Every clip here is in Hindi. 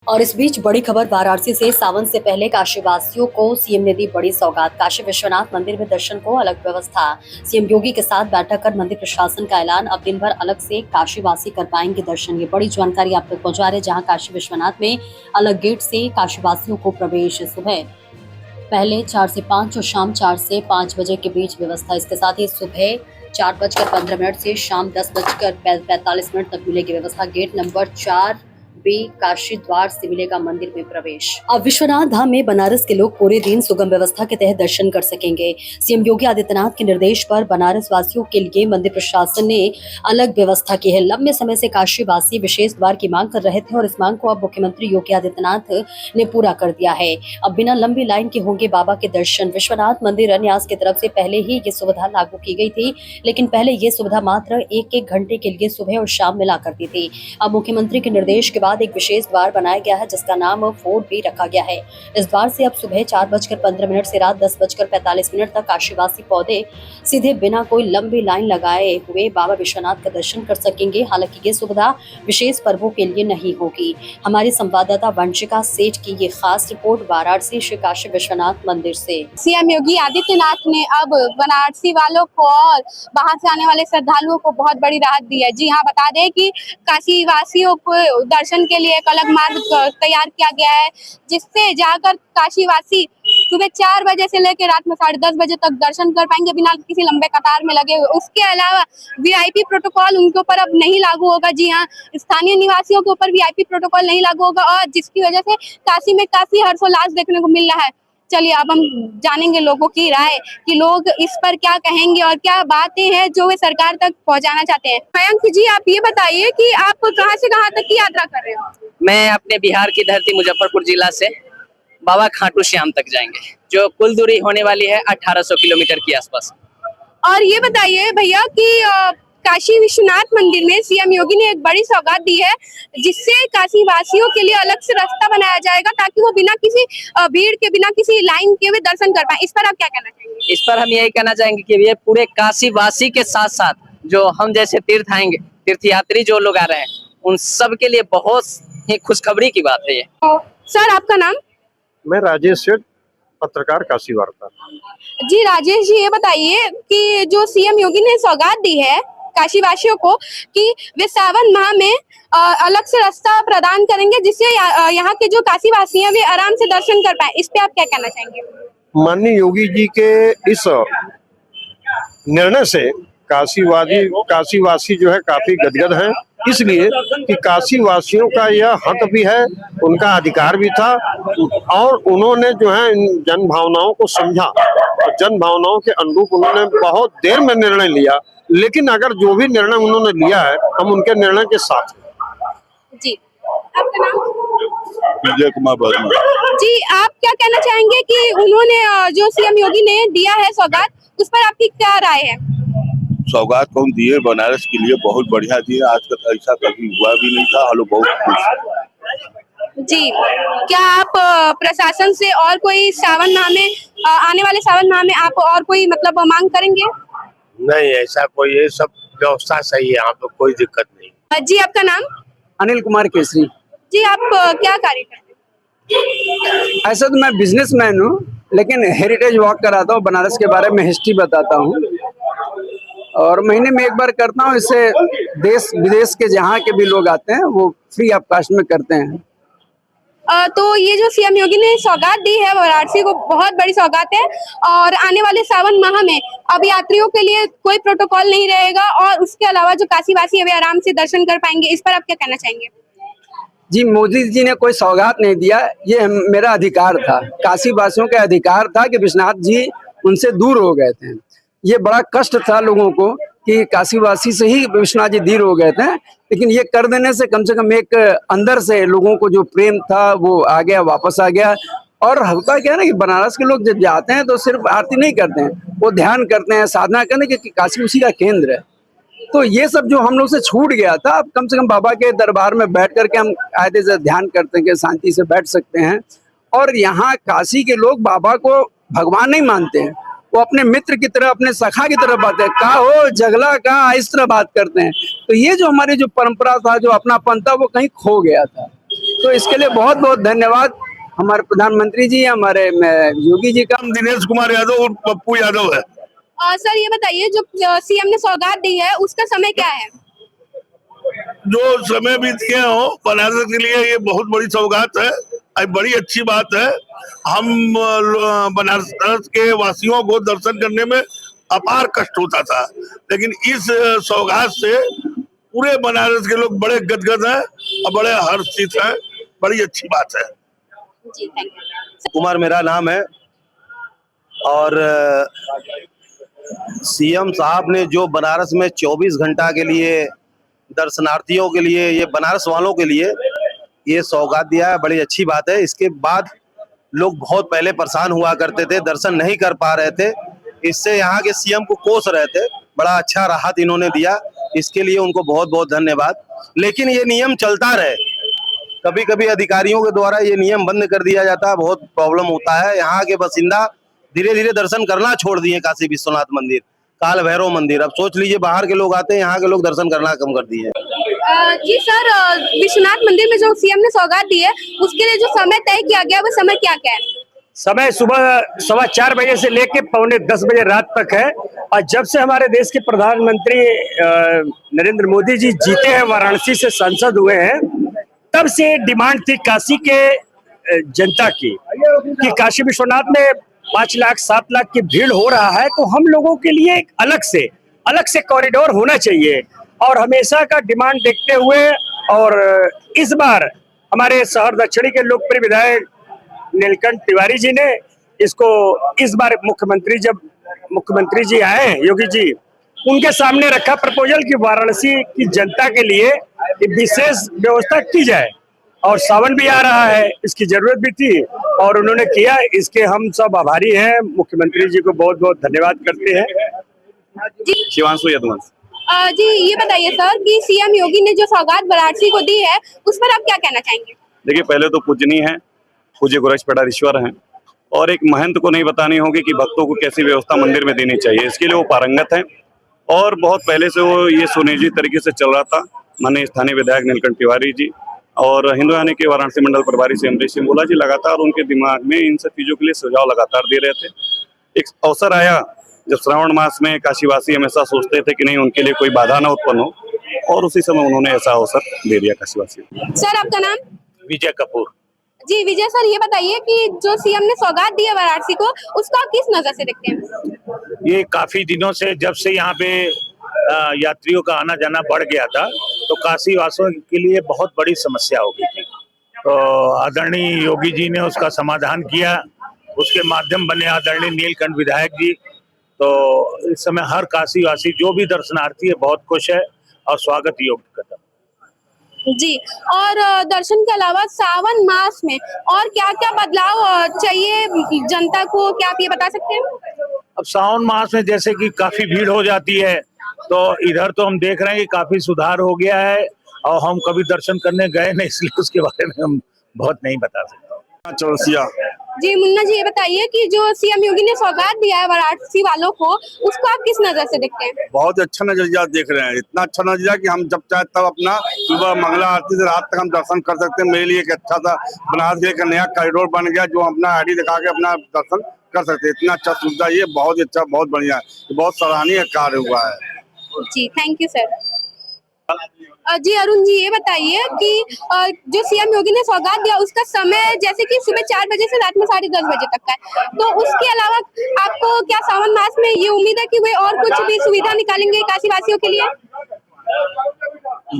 और इस बीच बड़ी खबर वाराणसी से। सावन से पहले काशीवासियों को सीएम ने दी बड़ी सौगात। काशी विश्वनाथ मंदिर में दर्शन को अलग व्यवस्था। सीएम योगी के साथ बैठक कर मंदिर प्रशासन का ऐलान, अब दिन भर अलग से काशीवासी कर पाएंगे दर्शन। ये बड़ी जानकारी आप तक पहुंचा रहे, जहां काशी विश्वनाथ में अलग गेट से काशीवासियों को प्रवेश। सुबह पहले 4 से 5 और शाम 4 से 5 बजे के बीच व्यवस्था। इसके साथ ही सुबह 4:15 से शाम 10:45 तक मिलेगी व्यवस्था। गेट नंबर 4 बी काशी द्वार से मिलेगा मंदिर में प्रवेश। अब विश्वनाथ धाम में बनारस के लोग पूरे दिन सुगम व्यवस्था के तहत दर्शन कर सकेंगे। सीएम योगी आदित्यनाथ के निर्देश पर बनारस वासियों के लिए मंदिर प्रशासन ने अलग व्यवस्था की है। लंबे समय से काशी वासी विशेष द्वार की मांग कर रहे थे और इस मांग को अब मुख्यमंत्री योगी आदित्यनाथ ने पूरा कर दिया है। अब बिना लंबी लाइन के होंगे बाबा के दर्शन। विश्वनाथ मंदिर न्यास की तरफ से पहले ही ये सुविधा लागू की गई थी, लेकिन पहले ये सुविधा मात्र एक घंटे के लिए सुबह और शाम मिला करती थी। अब मुख्यमंत्री के निर्देश के बाद एक विशेष द्वार बनाया गया है, जिसका नाम 4B रखा गया है। इस द्वार से अब सुबह 4:15 से रात 10:45 तक काशीवासी पौधे सीधे बिना कोई लंबी लाइन लगाए हुए बाबा विश्वनाथ का दर्शन कर सकेंगे। हालांकि ये सुविधा विशेष पर्वों के लिए नहीं होगी। हमारी संवाददाता वंशिका सेठ की ये खास रिपोर्ट वाराणसी श्री काशी विश्वनाथ मंदिर से। सीएम योगी आदित्यनाथ ने अब बनारसी वालों को और बाहर से आने वाले श्रद्धालुओं को बहुत बड़ी राहत दी है। जी हाँ, बता दें कि काशी वासियों को दर्शन के लिए एक अलग मार्ग तैयार किया गया है, जिससे जाकर काशी वासी सुबह 4 बजे से लेकर रात में 10:30 बजे तक दर्शन कर पाएंगे बिना किसी लंबे कतार में लगे हुए। उसके अलावा वीआईपी प्रोटोकॉल उनके ऊपर अब नहीं लागू होगा। जी हाँ, स्थानीय निवासियों के ऊपर वीआईपी प्रोटोकॉल नहीं लागू होगा, और जिसकी वजह से काशी में काफी हर्षोल्लास देखने को मिल रहा है। चलिए अब हम जानेंगे लोगों की राय कि लोग इस पर क्या कहेंगे और क्या बातें हैं जो वे सरकार तक पहुंचाना चाहते हैं। मयंक जी, आप ये बताइए कि आप कहां से कहां तक की यात्रा कर रहे हो? मैं अपने बिहार की धरती मुजफ्फरपुर जिला से बाबा खाटू श्याम तक जाएंगे, जो कुल दूरी होने वाली है 1800 किलोमीटर के आसपास। और ये बताइए भैया कि काशी विश्वनाथ मंदिर में सीएम योगी ने एक बड़ी सौगात दी है, जिससे काशी वासियों के लिए अलग से रास्ता बनाया जाएगा, ताकि वो बिना किसी भीड़ के, बिना किसी लाइन के वे दर्शन कर पाए। इस पर आप क्या कहना चाहेंगे? इस पर हम यही कहना चाहेंगे कि ये पूरे काशी वासी के साथ साथ जो हम जैसे तीर्थयात्री जो लोग आ रहे हैं, उन सब के लिए बहुत ही खुशखबरी की बात है ये। सर, आपका नाम? मैं राजेश सेठ, पत्रकार काशी वार्ता। जी राजेश जी, ये बताइए कि जो सीएम योगी ने सौगात दी है काशी वासियों को कि वे सावन माह में अलग से रास्ता प्रदान करेंगे, जिससे यहाँ के जो काशी वासी हैं वे आराम से दर्शन कर पाए, इस पे आप क्या कहना चाहेंगे? माननीय योगी जी के इस निर्णय से काशीवासी जो है काफी गदगद हैं, इसलिए कि काशी वासियों का यह हक भी है, उनका अधिकार भी था, और उन्होंने जो है इन जन भावनाओं को समझा और जन भावनाओं के अनुरूप उन्होंने बहुत देर में निर्णय लिया। लेकिन अगर जो भी निर्णय उन्होंने लिया है, हम उनके निर्णय के साथ हैं। जी, आपका नाम? विजय कुमार वर्मा। जी, आप क्या कहना चाहेंगे कि उन्होंने जो सीएम योगी ने दिया है सौगात, उस पर आपकी क्या राय है? सौगात कौन दिए? बनारस के लिए बहुत बढ़िया दिए, आज तक ऐसा कभी हुआ भी नहीं था। हम लोग बहुत खुश। जी, क्या आप प्रशासन से और कोई सावन माह में आने वाले सावन माह में आप और कोई मतलब मांग करेंगे? नहीं, ऐसा कोई, ये सब व्यवस्था सही है, यहाँ पे कोई दिक्कत नहीं। जी, आपका नाम? अनिल कुमार केसरी। जी, आप क्या कार्य करते हैं? ऐसा तो मैं बिजनेसमैन हूँ, लेकिन हेरिटेज वॉक कराता हूँ, बनारस के बारे में हिस्ट्री बताता हूँ, और महीने में एक बार करता हूँ। इससे देश विदेश के जहाँ के भी लोग आते हैं वो फ्री ऑफ कास्ट में करते हैं। तो ये जो सीएम योगी ने सौगात दी है वाराणसी को, बहुत बड़ी सौगात है, और आने वाले सावन माह में अब यात्रियों के लिए कोई प्रोटोकॉल नहीं रहेगा, और उसके अलावा जो काशीवासी है वे आराम से दर्शन कर पाएंगे। इस पर आप क्या कहना चाहेंगे? जी, मोदी जी ने कोई सौगात नहीं दिया, ये मेरा अधिकार था, काशी वासियों का अधिकार था कि विश्वनाथ जी उनसे दूर हो गए थे। ये बड़ा कष्ट था लोगों को कि काशीवासी से ही विश्वनाथ जी दूर हो गए थे, लेकिन ये कर देने से कम एक अंदर से लोगों को जो प्रेम था वो आ गया, वापस आ गया। और होता क्या है ना कि बनारस के लोग जब जाते हैं तो सिर्फ आरती नहीं करते हैं, वो ध्यान करते हैं, साधना करने के, काशी उसी का केंद्र है। तो ये सब जो हम लोग से छूट गया था, अब कम से कम बाबा के दरबार में बैठ करके हम कायदे से ध्यान करते हैं कि शांति से बैठ सकते हैं। और यहाँ काशी के लोग बाबा को भगवान नहीं मानते हैं, वो अपने मित्र की तरह, अपने सखा की तरह बात है, कहा हो जगला कहा, इस तरह बात करते हैं। तो ये जो हमारी जो परंपरा था, जो अपनापन था, वो कहीं खो गया था। तो इसके लिए बहुत बहुत धन्यवाद हमारे प्रधानमंत्री जी, हमारे योगी जी का। दिनेश कुमार यादव और पप्पू यादव है। सर ये बताइए, जो सीएम ने सौगात दी है उसका समय क्या है? जो समय भी दिए हो बनारस के लिए ये बहुत बड़ी सौगात है, बड़ी अच्छी बात है। हम बनारस के वासियों को दर्शन करने में अपार कष्ट होता था, लेकिन इस सौगात से पूरे बनारस के लोग बड़े गदगद हैं और बड़े हर्षित हैं। बड़ी अच्छी बात है। जी, थैंक यू। कुमार मेरा नाम है। और सीएम साहब ने जो बनारस में 24 घंटा के लिए दर्शनार्थियों के लिए, ये बनारस वालों के लिए ये सौगात दिया है, बड़ी अच्छी बात है। इसके बाद लोग बहुत पहले परेशान हुआ करते थे, दर्शन नहीं कर पा रहे थे, इससे यहाँ के सीएम को कोस रहे थे। बड़ा अच्छा राहत इन्होंने दिया, इसके लिए उनको बहुत बहुत धन्यवाद। लेकिन ये नियम चलता रहे, कभी कभी अधिकारियों के द्वारा ये नियम बंद कर दिया जाता है, बहुत प्रॉब्लम होता है। यहाँ के बासिंदा धीरे धीरे दर्शन करना छोड़ दिए, काशी विश्वनाथ मंदिर, काल भैरव मंदिर। अब सोच लीजिए बाहर के लोग आते हैं, यहाँ के लोग दर्शन करना कम कर दिए। जी सर, विश्वनाथ मंदिर में जो सीएम ने सौगात दी है उसके लिए जो समय तय किया गया वो समय क्या क्या है? समय सुबह 4:15 बजे से लेकर 9:45 बजे रात तक है। और जब से हमारे देश के प्रधानमंत्री नरेंद्र मोदी जी जीते हैं, वाराणसी से सांसद हुए हैं, तब से डिमांड थी काशी के जनता की कि काशी विश्वनाथ में 5 लाख 7 लाख की भीड़ हो रहा है, तो हम लोगों के लिए एक अलग से कॉरिडोर होना चाहिए। और हमेशा का डिमांड देखते हुए और इस बार हमारे शहर दक्षिणी के लोकप्रिय विधायक नीलकंठ तिवारी जी ने इसको इस बार मुख्यमंत्री जी आए, योगी जी, उनके सामने रखा प्रपोजल कि वाराणसी की जनता के लिए विशेष व्यवस्था की जाए। और सावन भी आ रहा है, इसकी जरूरत भी थी और उन्होंने किया। इसके हम सब आभारी हैं, मुख्यमंत्री जी को बहुत बहुत धन्यवाद करते हैं। शिवांशु यदुवंश। जी ये बताइए सर कि सीएम योगी ने जो सौगात वाराणसी को दी है उस पर आप क्या कहना चाहेंगे? देखिए, पहले तो पूजनीय है, पूज्य गोरक्षपीठाधीश्वर हैं, और एक महंत को नहीं बतानी होगी कि भक्तों को कैसी व्यवस्था मंदिर में देनी चाहिए, इसके लिए वो पारंगत हैं। और बहुत पहले से वो ये सुनिश्चित तरीके से चल रहा था। माननीय स्थानीय विधायक नीलकंठ तिवारी जी और हिंदुस्तानी के वाराणसी मंडल प्रभारी से अमरीश सिंह बोला जी लगातार उनके दिमाग में इन सब चीजों के लिए सुझाव लगातार दे रहे थे। एक अवसर आया जब श्रावण मास में काशीवासी हमेशा सोचते थे कि नहीं उनके लिए कोई बाधा न उत्पन्न हो, और उसी समय उन्होंने ऐसा अवसर दे दिया काशीवासी। सर आपका नाम? विजय कपूर। जी विजय सर, ये बताइए कि जो सीएम ने सौगात दी है वाराणसी को उसको आप किस नजर से देखते हैं? ये काफी दिनों से जब से यहाँ पे यात्रियों का आना जाना बढ़ गया था तो काशी वासियों के लिए बहुत बड़ी समस्या हो गई थी। तो आदरणीय योगी जी ने उसका समाधान किया, उसके माध्यम बने आदरणीय नीलकंठ विधायक जी। तो इस समय हर काशी वासी जो भी दर्शनार्थी है बहुत खुश है और स्वागत योग्य कदम। जी, और दर्शन के अलावा सावन मास में और क्या क्या बदलाव चाहिए जनता को, क्या आप ये बता सकते हैं? अब सावन मास में जैसे कि काफी भीड़ हो जाती है, तो इधर तो हम देख रहे हैं कि काफी सुधार हो गया है, और हम कभी दर्शन करने गए नहीं इसलिए उसके बारे में हम बहुत नहीं बता सकते। चौरसिया। जी मुन्ना जी, ये बताइए कि जो सीएम योगी ने सौगात दिया है वाराणसी वालों को उसको आप किस नजर से देखते हैं? बहुत अच्छा नजरिया देख रहे हैं, इतना अच्छा नजरिया कि हम जब चाहे तब अपना सुबह मंगला आरती से रात तक हम दर्शन कर सकते हैं। मेरे लिए एक अच्छा सा बनारस के एक नया कॉरिडोर बन गया जो अपना आईडी दिखा के अपना दर्शन कर सकते हैं। इतना अच्छा सुविधा, ये बहुत अच्छा, बहुत बढ़िया है, बहुत सराहनीय कार्य हुआ है। जी थैंक यू सर। जी अरुण जी, ये बताइए कि जो सीएम योगी ने सौगात दिया उसका समय जैसे कि सुबह 4 बजे से रात में 10:30 बजे तक का है, तो उसके अलावा आपको क्या सावन मास में ये उम्मीद है कि वे और कुछ भी सुविधा निकालेंगे काशी वासियों के लिए?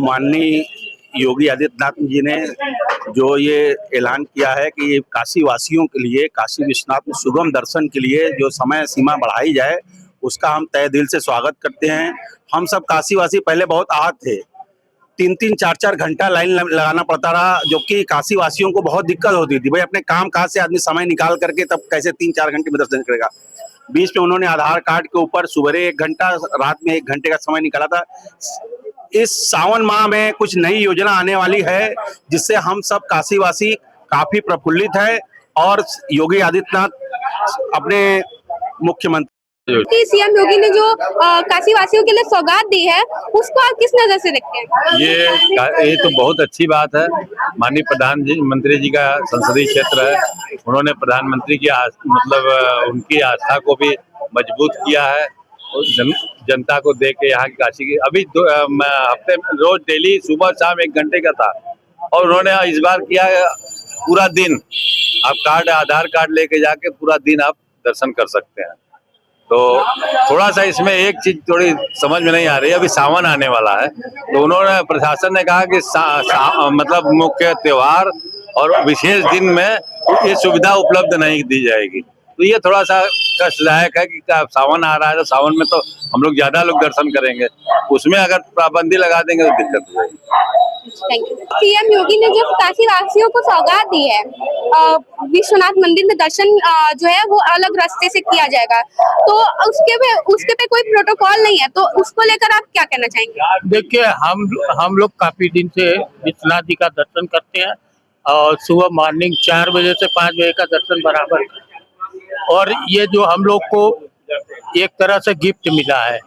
माननीय योगी आदित्यनाथ जी ने जो ये ऐलान किया है कि ये काशी वासियों के लिए, काशी विश्वनाथ में सुगम दर्शन के लिए जो समय सीमा बढ़ाई जाए, उसका हम तहे दिल से स्वागत करते हैं। हम सब काशीवासी पहले बहुत आहत थे, 3-3, 4-4 घंटा लाइन लगाना पड़ता रहा, जो कि काशी वासियों को बहुत दिक्कत होती थी। भाई अपने काम काज से आदमी समय निकाल करके तब कैसे 3-4 घंटे में दर्शन करेगा। बीच में उन्होंने आधार कार्ड के ऊपर सुबह 1 घंटा, रात में 1 घंटे का समय निकाला था। इस सावन माह में कुछ नई योजना आने वाली है जिससे हम सब काशीवासी काफी प्रफुल्लित है, और योगी आदित्यनाथ अपने मुख्यमंत्री कि सीएम योगी ने जो काशी वासियों के लिए सौगात दी है उसको आप किस नजर से देखते हैं? ये तो बहुत अच्छी बात है। माननीय प्रधानमंत्री जी का संसदीय क्षेत्र है, उन्होंने प्रधानमंत्री की उनकी आस्था को भी मजबूत किया है और जनता को देख के यहाँ की काशी की अभी हफ्ते रोज डेली सुबह शाम 1 घंटे का था और उन्होंने इस बार किया पूरा दिन। आप आधार कार्ड लेके जाके पूरा दिन आप दर्शन कर सकते हैं। तो थोड़ा सा इसमें एक चीज थोड़ी समझ में नहीं आ रही है, अभी सावन आने वाला है तो उन्होंने प्रशासन ने कहा कि मुख्य त्योहार और विशेष दिन में ये सुविधा उपलब्ध नहीं दी जाएगी। तो ये थोड़ा सा कष्टदायक है कि सावन आ रहा है तो सावन में तो हम लोग ज्यादा लोग दर्शन करेंगे, उसमें अगर पाबंदी लगा देंगे तो दिक्कत हो जाएगी। सीएम योगी ने जो काशी वासियों को सौगात दी है विश्वनाथ मंदिर में दर्शन जो है वो अलग रास्ते से किया जाएगा, तो उसके पे कोई प्रोटोकॉल नहीं है, तो उसको लेकर आप क्या कहना चाहेंगे? देखिए हम लोग काफी दिन से विश्वनाथ जी का दर्शन करते हैं और सुबह मॉर्निंग 4 बजे से 5 बजे का दर्शन बराबर, और ये जो हम लोग को एक तरह से गिफ्ट मिला है।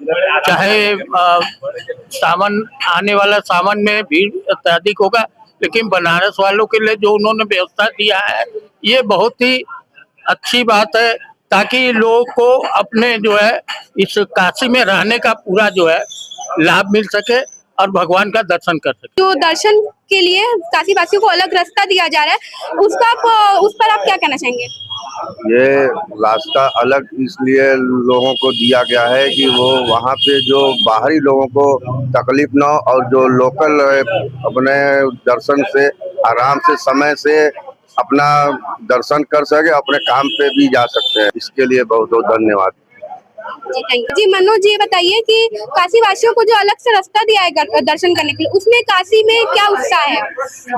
चाहे सावन आने वाला सावन में भीड़ अत्यधिक होगा, लेकिन बनारस वालों के लिए जो उन्होंने व्यवस्था दिया है ये बहुत ही अच्छी बात है, ताकि लोगों को अपने जो है इस काशी में रहने का पूरा जो है लाभ मिल सके और भगवान का दर्शन कर सके। जो दर्शन के लिए काशी वासियों को अलग रास्ता दिया जा रहा है उस पर आप क्या कहना चाहेंगे? ये रास्ता अलग इसलिए लोगों को दिया गया है कि वो वहाँ पे जो बाहरी लोगों को तकलीफ ना हो और जो लोकल अपने दर्शन से आराम से समय से अपना दर्शन कर सके, अपने काम पे भी जा सकते हैं। इसके लिए बहुत बहुत धन्यवाद। जी मनोज जी, बताइए कि काशी वासियों को जो अलग से रास्ता दिया है दर्शन करने के लिए, उसमें काशी में क्या उत्साह है?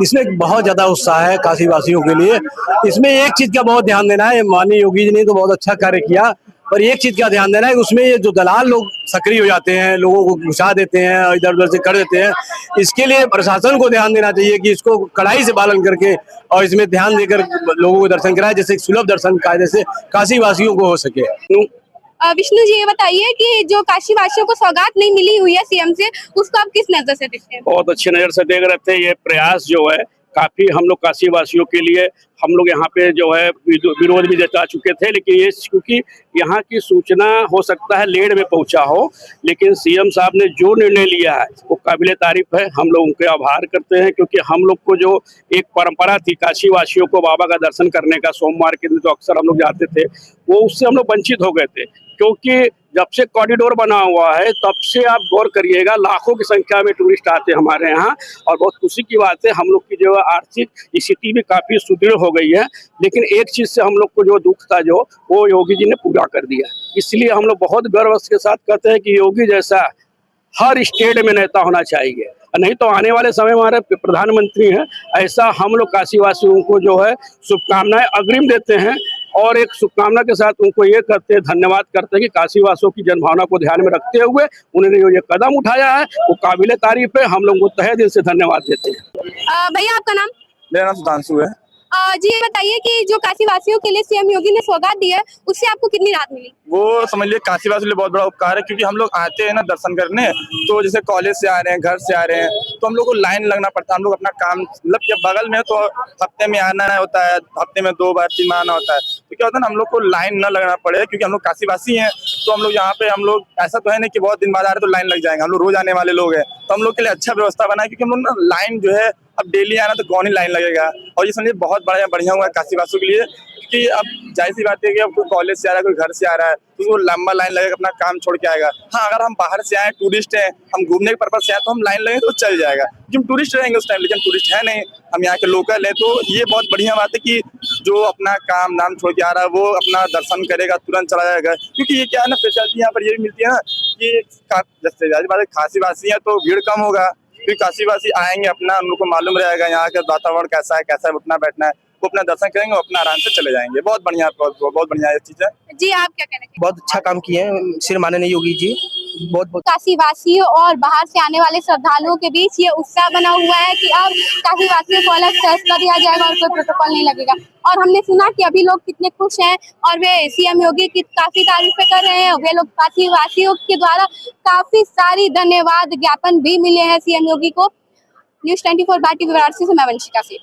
इसमें बहुत ज्यादा उत्साह है काशी वासियों के लिए। इसमें एक चीज का बहुत ध्यान देना है, माननीय योगी जी ने तो बहुत अच्छा कार्य किया, पर एक चीज का ध्यान देना है, उसमें ये जो दलाल लोग सक्रिय हो जाते हैं, लोगों को घुसा देते हैं और इधर उधर से कर देते हैं, इसके लिए प्रशासन को ध्यान देना चाहिए कि इसको कड़ाई से पालन करके और इसमें ध्यान देकर लोगों को दर्शन कराए, जैसे सुलभ दर्शन कायदे से काशी वासियों को हो सके। विष्णु जी, ये बताइए कि जो काशी वासियों को सौगात नहीं मिली हुई है सीएम से, उसको आप किस नजर से देखते हैं? बहुत अच्छी नजर से देख रहे थे। ये प्रयास जो है काफी हम लोग काशी वासियों के लिए हम लोग यहाँ पे जो है विरोध भी जता चुके थे, लेकिन ये क्योंकि यहाँ की सूचना हो सकता है लेट में पहुँचा हो, लेकिन सीएम साहब ने जो निर्णय लिया है वो काबिले तारीफ है। हम लोग उनके आभार करते हैं, क्योंकि हम लोग को जो एक परंपरा थी काशी वासियों को बाबा का दर्शन करने का, सोमवार के दिन तो अक्सर हम लोग जाते थे, वो उससे हम लोग वंचित हो गए थे। क्योंकि जब से कॉरिडोर बना हुआ है तब से आप गौर करिएगा लाखों की संख्या में टूरिस्ट आते हैं हमारे यहाँ, और बहुत खुशी की बात है हम लोग की जो आर्थिक स्थिति भी काफी सुदृढ़ हो गई है। लेकिन एक चीज से हम लोग को जो दुख था जो वो योगी जी ने पूरा कर दिया, इसलिए हम लोग बहुत गर्व के साथ कहते हैं कि योगी जैसा हर स्टेट में नेता होना चाहिए, नहीं तो आने वाले समय में हमारे प्रधानमंत्री हैं। ऐसा हम लोग काशी वासियों को जो है शुभकामनाएं अग्रिम देते हैं, और एक शुभकामना के साथ उनको ये करते हैं, धन्यवाद करते हैं कि काशी वासियों की जनभावना को ध्यान में रखते हुए उन्होंने जो ये कदम उठाया है वो काबिले तारीफ है। हम लोग को तहे दिल से धन्यवाद देते हैं। भैया, आपका नाम? मेरा नाम सुधांशु है। जी, ये बताइए कि जो काशी वासियों के लिए सीएम योगी ने सौगात दी है उससे आपको कितनी राहत मिली? वो समझ लिए काशी वासियों के लिए बहुत बड़ा उपकार है, क्योंकि हम लोग आते हैं ना दर्शन करने, तो जैसे कॉलेज से आ रहे हैं, घर से आ रहे हैं, तो हम लोग को लाइन लगना पड़ता है। हम लोग अपना काम मतलब जब बगल में तो हफ्ते में आना होता है, हफ्ते में 2 बार 3 बार आना होता है, तो क्या होता है ना हम लोग को लाइन न लगना पड़े, क्योंकि हम लोग काशी वासी हैं। तो हम लोग यहाँ पे हम लोग ऐसा तो है नहीं कि बहुत दिन बाद आ रहे तो लाइन लग जाएंगे, हम लोग रोज आने वाले लोग हैं, तो हम लोग के लिए अच्छा व्यवस्था बना है, क्योंकि हम लोग ना लाइन जो है अब डेली आना तो कौन ही लाइन लगेगा। और ये समझिए बहुत बढ़िया हुआ है काशी वासियों के लिए, क्योंकि अब जाहिर सी बात है कि अब कोई कॉलेज से आ रहा है, कोई घर से आ रहा है, तो वो लंबा लाइन लगेगा, अपना काम छोड़ के आएगा। हाँ, अगर हम बाहर से आए, टूरिस्ट हैं, हम घूमने के पर्पज से आए, तो हम लाइन लगेंगे तो चल जाएगा, क्योंकि हम टूरिस्ट रहेंगे उस टाइम, लेकिन टूरिस्ट है नहीं, हम यहाँ के लोकल है। तो ये बहुत बढ़िया बात है कि जो अपना काम नाम छोड़ के आ रहा है वो अपना दर्शन करेगा, तुरंत चला जाएगा। क्योंकि ये क्या है ना, फैसिलिटी यहाँ पर ये भी मिलती है ना कि जैसे जाहिर बात है खासी वासी है तो भीड़ कम होगा, फिर काशी वासी आएंगे, अपना उनको मालूम रहेगा यहाँ का वातावरण कैसा है, कैसा उठना बैठना है, वो अपना दर्शन करेंगे और अपना आराम से चले जाएंगे। बहुत बढ़िया, बहुत बढ़िया ये चीज है। जी आप क्या कहना चाहेंगे? बहुत अच्छा काम किए हैं श्री माननीय योगी जी, बहुत बहुत। काशी वासियों और बाहर से आने वाले श्रद्धालुओं के बीच ये उत्साह बना हुआ है कि अब काशी वासियों को अलग फैसला दिया जाएगा और कोई प्रोटोकॉल नहीं लगेगा। और हमने सुना कि अभी लोग कितने खुश हैं और वे सीएम योगी की काफी तारीफें कर रहे हैं। वे लोग काशी वासियों के द्वारा काफी सारी धन्यवाद ज्ञापन भी मिले हैं सीएम योगी को। न्यूज़ 24 भारती वाराणसी से मैं वंशिका सिंह।